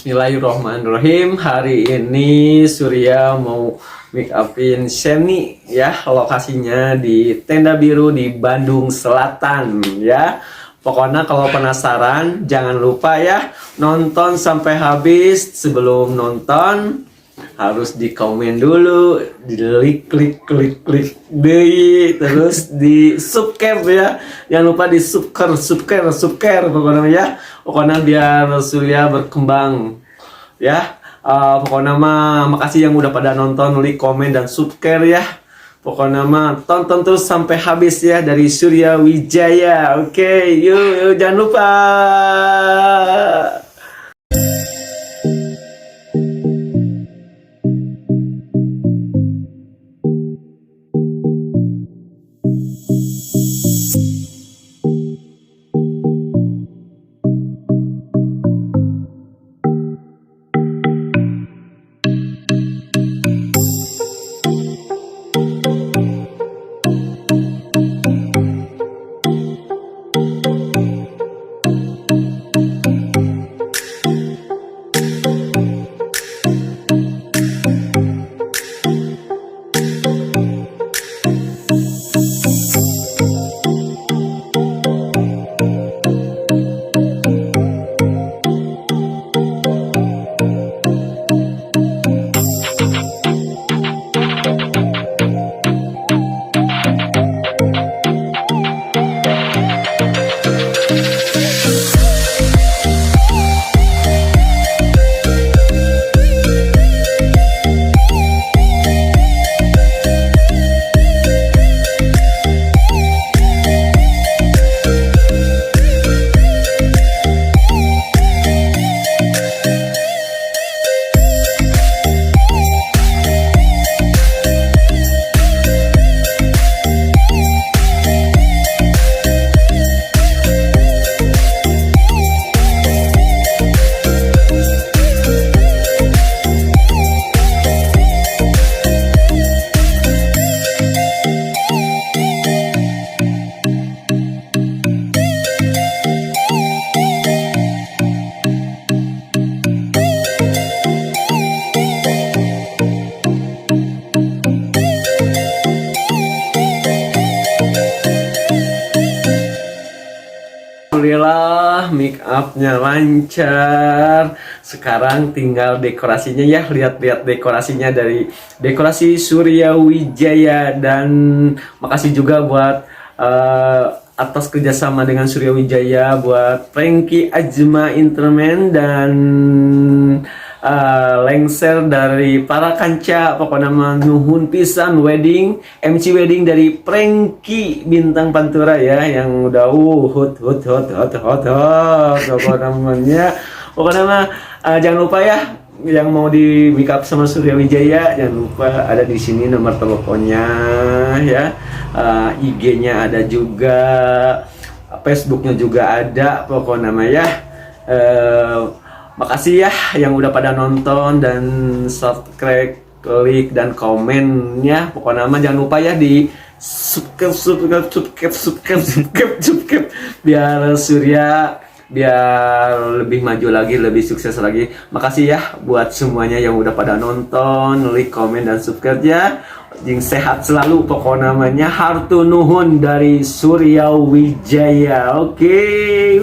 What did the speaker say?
Bismillahirrahmanirrahim. Hari ini Surya mau make upin Sheni ya. Lokasinya di Tenda Biru di Bandung Selatan ya. Pokoknya kalau penasaran jangan lupa ya nonton sampai habis. Sebelum nonton harus di komen dulu, di klik deh, terus di subscribe ya. Jangan lupa di subscribe pokoknya ya. Pokoknya biar Surya berkembang ya. Pokoknya mah makasih yang udah pada nonton, like, komen dan subscribe ya. Pokoknya mah tonton terus sampai habis ya dari Surya Wijaya. Oke, yuk jangan lupa. Alhamdulillah make upnya lancar. Sekarang tinggal dekorasinya ya. Lihat-lihat dekorasinya dari dekorasi Surya Wijaya. Dan makasih juga buat atas kerjasama dengan Surya Wijaya, buat Frankie Ajma Intermen dan lengser dari para kanca. Pokoknya nuhun pisan wedding, MC wedding dari Frankie Bintang Pantura ya, yang udah hot pokoknya mah jangan lupa ya yang mau di make up sama Surya Wijaya, jangan lupa ada di sini nomor teleponnya ya. IG-nya ada juga, Facebook-nya juga ada. Pokoknya mah ya makasih ya yang udah pada nonton dan subscribe, klik dan komennya. Pokoknya mah jangan lupa ya di subscribe biar Surya biar lebih maju lagi, lebih sukses lagi. Makasih ya buat semuanya yang udah pada nonton, like, komen dan subscribe ya. Jing sehat selalu. Pokoknya namanya hartu nuhun dari Surya Wijaya. Oke.